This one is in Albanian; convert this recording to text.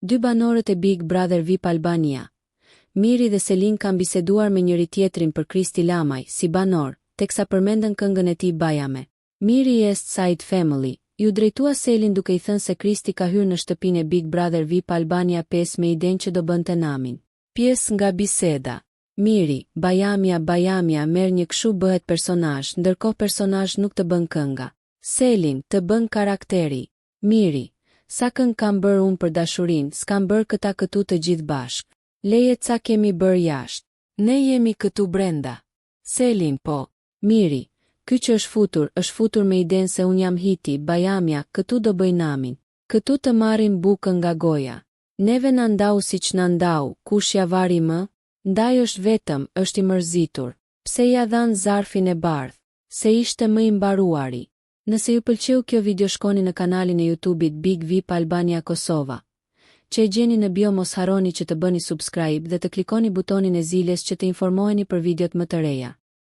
Dy banorët e Big Brother VIP Albania. Miri dhe Selin kanë biseduar me njëri tjetrin për Kristi Lamaj, si banor, teksa përmendën këngën e tij Bajame. Miri i East Side Family, ju drejtua Selin duke i thënë se Kristi ka hyrë në shtëpinë e Big Brother VIP Albania 5 me idenë që do bënte namin. Pjesë nga biseda. Miri, Bajamia merr një këshu bëhet personazh, ndërkohë personazh nuk të bën kënga. Selin, të bën karakteri. Miri, sa këngë kam bërë unë për dashurinë, s'kam bërë këta këtu të gjithë bashkë. Leje ca kemi bërë jashtë. Ne jemi këtu brenda. Selin, po. Miri, ky që është futur me idenë se unë jam hiti, Bajamia, këtu do bëj namin. Këtu të marrim bukën nga goja. Neve na ndau siç na ndau, kush ja vari më? Ndaj është vetëm, është i mërzitur. Pse ja dhan zarfin e bardhë? Se ishte më i mbaruari. Nëse ju pëlqeu kjo video shkoni në kanalin e YouTube-it Big VIP Albania Kosova. Që e gjeni në bio mos harroni që të bëni subscribe dhe të klikoni butonin e zilës që të informoheni për videot më të reja.